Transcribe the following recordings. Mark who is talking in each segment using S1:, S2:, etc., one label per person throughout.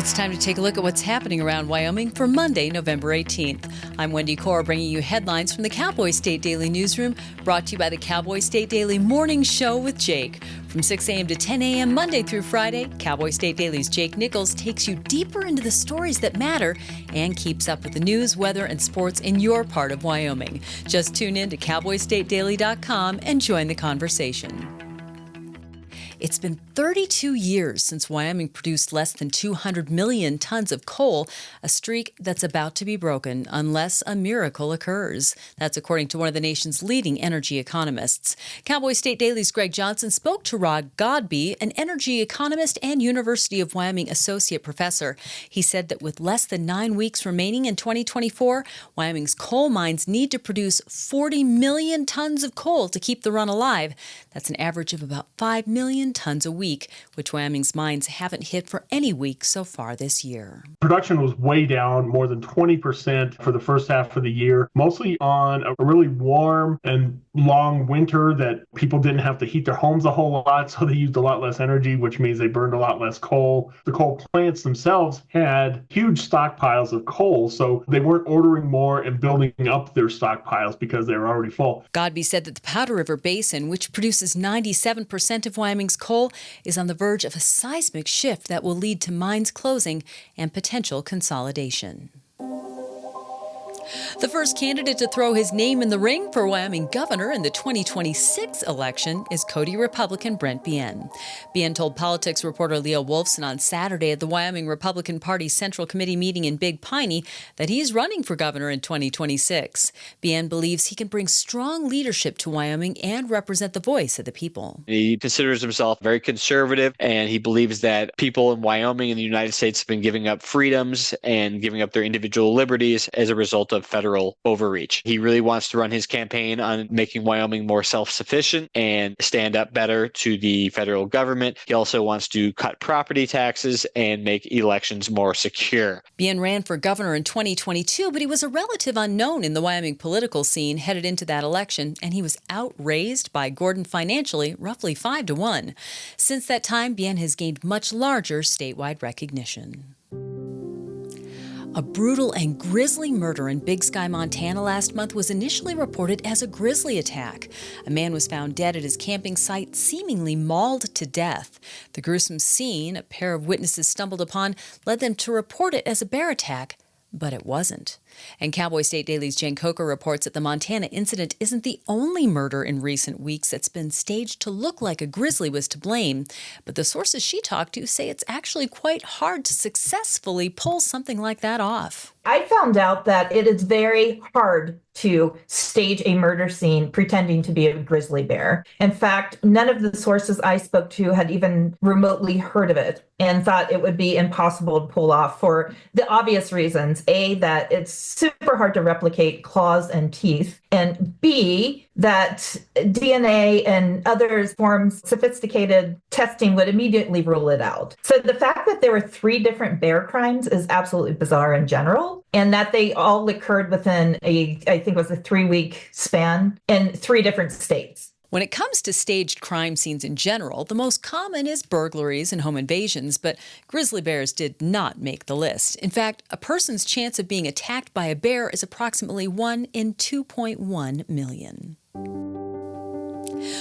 S1: It's time to take a look at what's happening around Wyoming for Monday, November 18th. I'm Wendy Corr, bringing you headlines from the Cowboy State Daily newsroom, brought to you by the Cowboy State Daily Morning Show with Jake. From 6 a.m. to 10 a.m. Monday through Friday, Cowboy State Daily's Jake Nichols takes you deeper into the stories that matter and keeps up with the news, weather, and sports in your part of Wyoming. Just tune in to cowboystatedaily.com and join the conversation. It's been 32 years since Wyoming produced less than 200 million tons of coal, a streak that's about to be broken unless a miracle occurs. That's according to one of the nation's leading energy economists. Cowboy State Daily's Greg Johnson spoke to Rod Godbee, an energy economist and University of Wyoming associate professor. He said that with less than 9 weeks remaining in 2024, Wyoming's coal mines need to produce 40 million tons of coal to keep the run alive. That's an average of about 5 million tons a week, which Wyoming's mines haven't hit for any week so far this year.
S2: Production was way down, more than 20% for the first half of the year, mostly on a really warm and long winter that people didn't have to heat their homes a whole lot, so they used a lot less energy, which means they burned a lot less coal. The coal plants themselves had huge stockpiles of coal, so they weren't ordering more and building up their stockpiles because they were already full.
S1: Godbee said that the Powder River Basin, which produces 97% of Wyoming's coal, is on the verge of a seismic shift that will lead to mines closing and potential consolidation. The first candidate to throw his name in the ring for Wyoming governor in the 2026 election is Cody Republican Brent Bienn. Bienn told politics reporter Leo Wolfson on Saturday at the Wyoming Republican Party Central Committee meeting in Big Piney that he's running for governor in 2026. Bienn believes he can bring strong leadership to Wyoming and represent the voice of the people.
S3: He considers himself very conservative, and he believes that people in Wyoming and the United States have been giving up freedoms and giving up their individual liberties as a result of federal overreach. He really wants to run his campaign on making Wyoming more self-sufficient and stand up better to the federal government. He also wants to cut property taxes and make elections more secure.
S1: Bienn ran for governor in 2022, but he was a relative unknown in the Wyoming political scene headed into that election, and he was outraised by Gordon financially, roughly 5-1. Since that time, Bienn has gained much larger statewide recognition. A brutal and grisly murder in Big Sky, Montana last month was initially reported as a grizzly attack. A man was found dead at his camping site, seemingly mauled to death. The gruesome scene a pair of witnesses stumbled upon led them to report it as a bear attack, but it wasn't. And Cowboy State Daily's Jen Coker reports that the Montana incident isn't the only murder in recent weeks that's been staged to look like a grizzly was to blame. But the sources she talked to say it's actually quite hard to successfully pull something like that off.
S4: I found out that it is very hard to stage a murder scene pretending to be a grizzly bear. In fact, none of the sources I spoke to had even remotely heard of it and thought it would be impossible to pull off for the obvious reasons. A, that it's super hard to replicate claws and teeth, and B, that DNA and other forms sophisticated testing would immediately rule it out. So the fact that there were 3 different bear crimes is absolutely bizarre in general, and that they all occurred within I think it was a 3-week span in 3 different states.
S1: When it comes to staged crime scenes in general, the most common is burglaries and home invasions, but grizzly bears did not make the list. In fact, a person's chance of being attacked by a bear is approximately 1 in 2.1 million.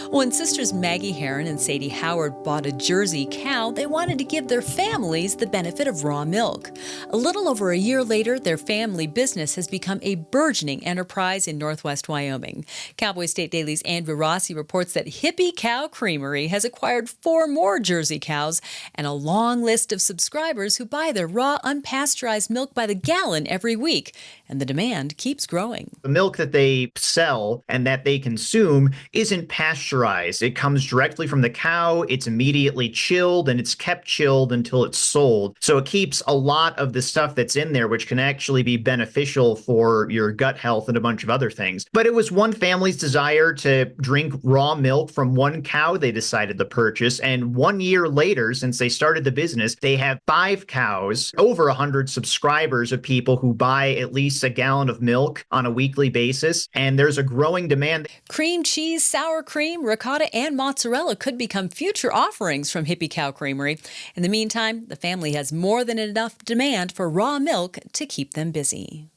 S1: When sisters Maggie Heron and Sadie Howard bought a Jersey cow, they wanted to give their families the benefit of raw milk. A little over a year later, their family business has become a burgeoning enterprise in northwest Wyoming. Cowboy State Daily's Andrew Rossi reports that Hippie Cow Creamery has acquired 4 more Jersey cows and a long list of subscribers who buy their raw, unpasteurized milk by the gallon every week, and the demand keeps growing.
S5: The milk that they sell and that they consume isn't pasteurized. It comes directly from the cow. It's immediately chilled, and it's kept chilled until it's sold. So it keeps a lot of the stuff that's in there, which can actually be beneficial for your gut health and a bunch of other things. But it was one family's desire to drink raw milk from one cow they decided to purchase. And 1 year later, since they started the business, they have 5 cows, over 100 subscribers of people who buy at least produce a gallon of milk on a weekly basis, and there's a growing demand.
S1: Cream cheese, sour cream, ricotta, and mozzarella could become future offerings from Hippie Cow Creamery. In the meantime, the family has more than enough demand for raw milk to keep them busy.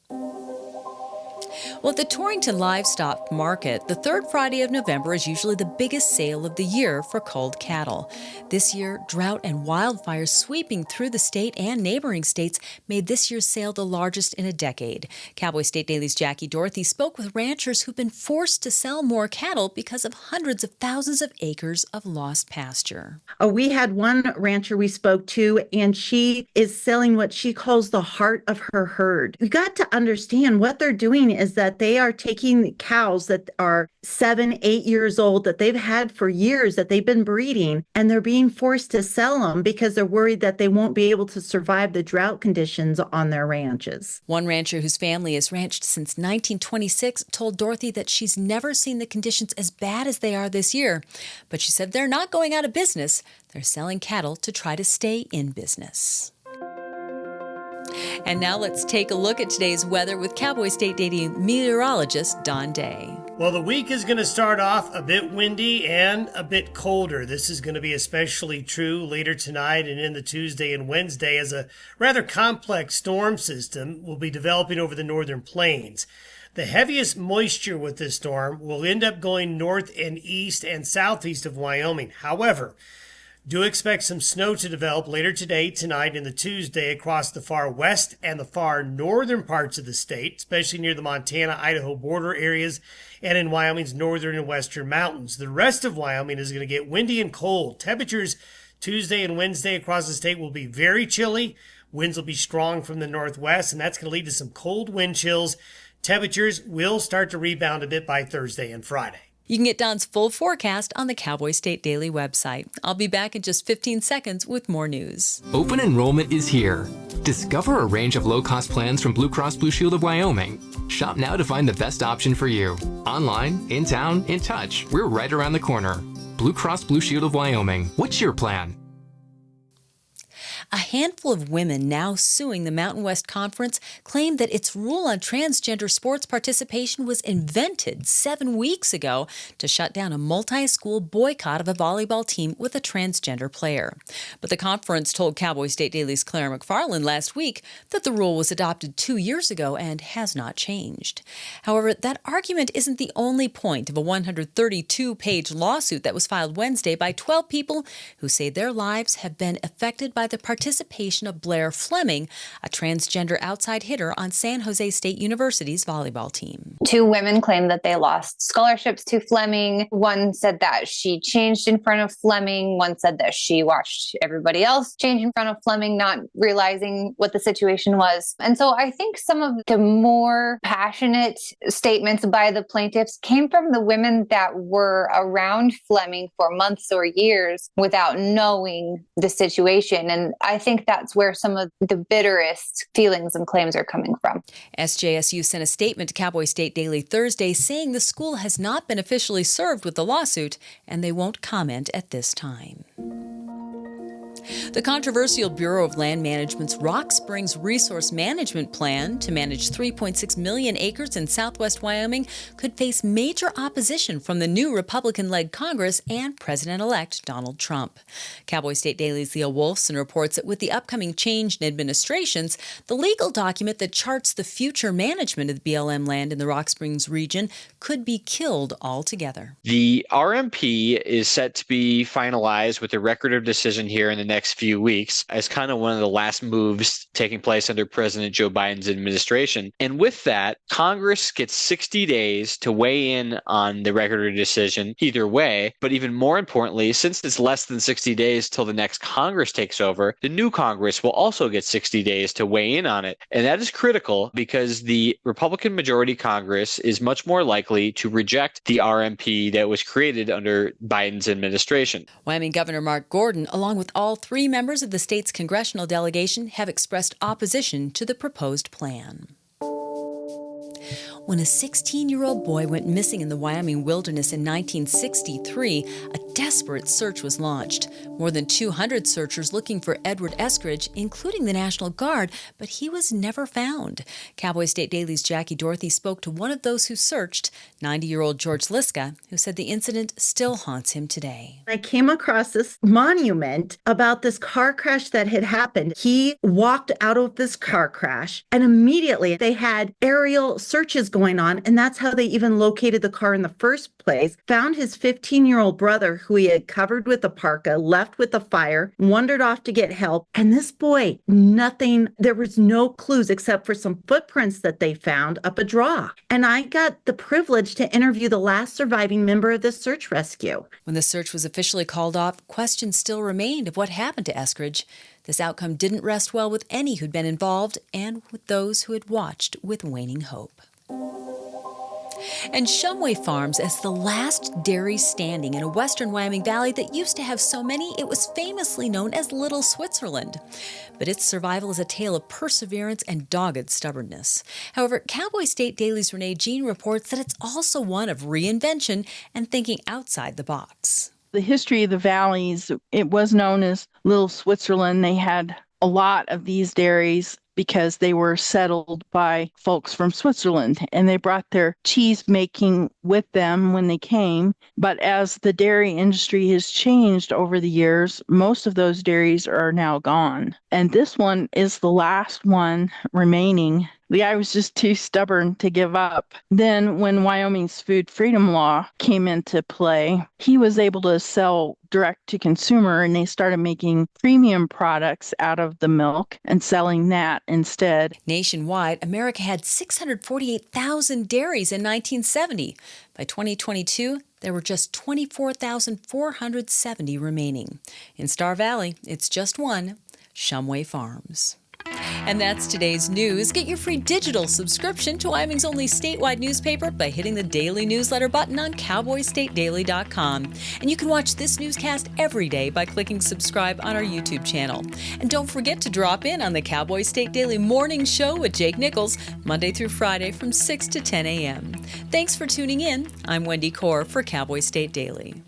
S1: Well, at the Torrington Livestock Market, the third Friday of November is usually the biggest sale of the year for culled cattle. This year, drought and wildfires sweeping through the state and neighboring states made this year's sale the largest in a decade. Cowboy State Daily's Jackie Dorothy spoke with ranchers who've been forced to sell more cattle because of hundreds of thousands of acres of lost pasture.
S6: We had one rancher we spoke to, and she is selling what she calls the heart of her herd. We got to understand what they're doing is that they are taking cows that are 7, 8 years old that they've had for years, that they've been breeding, and they're being forced to sell them because they're worried that they won't be able to survive the drought conditions on their ranches.
S1: One rancher whose family has ranched since 1926 told Dorothy that she's never seen the conditions as bad as they are this year. But she said they're not going out of business. They're selling cattle to try to stay in business. And now let's take a look at today's weather with Cowboy State Daily meteorologist Don Day.
S7: Well, the week is going to start off a bit windy and a bit colder. This is going to be especially true later tonight and into Tuesday and Wednesday as a rather complex storm system will be developing over the northern plains. The heaviest moisture with this storm will end up going north and east and southeast of Wyoming. However, do expect some snow to develop later today, tonight, and the Tuesday across the far west and the far northern parts of the state, especially near the Montana-Idaho border areas and in Wyoming's northern and western mountains. The rest of Wyoming is going to get windy and cold. Temperatures Tuesday and Wednesday across the state will be very chilly. Winds will be strong from the northwest, and that's going to lead to some cold wind chills. Temperatures will start to rebound a bit by Thursday and Friday.
S1: You can get Don's full forecast on the Cowboy State Daily website. I'll be back in just 15 seconds with more news.
S8: Open enrollment is here. Discover a range of low-cost plans from Blue Cross Blue Shield of Wyoming. Shop now to find the best option for you. Online, in town, in touch. We're right around the corner. Blue Cross Blue Shield of Wyoming. What's your plan?
S1: A handful of women now suing the Mountain West Conference claim that its rule on transgender sports participation was invented 7 weeks ago to shut down a multi-school boycott of a volleyball team with a transgender player. But the conference told Cowboy State Daily's Claire McFarland last week that the rule was adopted 2 years ago and has not changed. However, that argument isn't the only point of a 132-page lawsuit that was filed Wednesday by 12 people who say their lives have been affected by the participation of Blair Fleming, a transgender outside hitter on San Jose State University's volleyball team.
S9: 2 women claimed that they lost scholarships to Fleming. One said that she changed in front of Fleming. One said that she watched everybody else change in front of Fleming, not realizing what the situation was. And so I think some of the more passionate statements by the plaintiffs came from the women that were around Fleming for months or years without knowing the situation. And I think that's where some of the bitterest feelings and claims are coming from.
S1: SJSU sent a statement to Cowboy State Daily Thursday saying the school has not been officially served with the lawsuit and they won't comment at this time. The controversial Bureau of Land Management's Rock Springs Resource Management Plan to manage 3.6 million acres in southwest Wyoming could face major opposition from the new Republican-led Congress and President-elect Donald Trump. Cowboy State Daily's Leah Wolfson reports that with the upcoming change in administrations, the legal document that charts the future management of the BLM land in the Rock Springs region could be killed altogether.
S3: The RMP is set to be finalized with a record of decision here in the next few weeks as kind of one of the last moves taking place under President Joe Biden's administration. And with that, Congress gets 60 days to weigh in on the record of decision either way. But even more importantly, since it's less than 60 days till the next Congress takes over, the new Congress will also get 60 days to weigh in on it. And that is critical because the Republican majority Congress is much more likely to reject the RMP that was created under Biden's administration.
S1: Wyoming Governor Mark Gordon, along with all 3 members of the state's congressional delegation, have expressed opposition to the proposed plan. When a 16-year-old boy went missing in the Wyoming wilderness in 1963, a desperate search was launched. More than 200 searchers looking for Edward Eskridge, including the National Guard, but he was never found. Cowboy State Daily's Jackie Dorothy spoke to one of those who searched, 90-year-old George Liska, who said the incident still haunts him today.
S6: I came across this monument about this car crash that had happened. He walked out of this car crash, and immediately they had aerial searches going on, and that's how they even located the car in the first place. Found his 15-year-old brother, who he had covered with a parka, left with a fire, wandered off to get help, and this boy, nothing, there was no clues except for some footprints that they found up a draw. And I got the privilege to interview the last surviving member of this search rescue.
S1: When the search was officially called off, questions still remained of what happened to Eskridge. This outcome didn't rest well with any who'd been involved and with those who had watched with waning hope. And Shumway Farms is the last dairy standing in a western Wyoming valley that used to have so many it was famously known as Little Switzerland. But its survival is a tale of perseverance and dogged stubbornness. However, Cowboy State Daily's Renee Jean reports that it's also one of reinvention and thinking outside the box.
S10: The history of the valleys, it was known as Little Switzerland. They had a lot of these dairies because they were settled by folks from Switzerland, and they brought their cheese making with them when they came. But as the dairy industry has changed over the years, most of those dairies are now gone. And this one is the last one remaining. The guy was just too stubborn to give up. Then when Wyoming's food freedom law came into play, he was able to sell direct to consumer, and they started making premium products out of the milk and selling that instead.
S1: Nationwide, America had 648,000 dairies in 1970. By 2022, there were just 24,470 remaining. In Star Valley, it's just one, Shumway Farms. And that's today's news. Get your free digital subscription to Wyoming's only statewide newspaper by hitting the daily newsletter button on cowboystatedaily.com. And you can watch this newscast every day by clicking subscribe on our YouTube channel. And don't forget to drop in on the Cowboy State Daily Morning Show with Jake Nichols, Monday through Friday from 6 to 10 a.m. Thanks for tuning in. I'm Wendy Corr for Cowboy State Daily.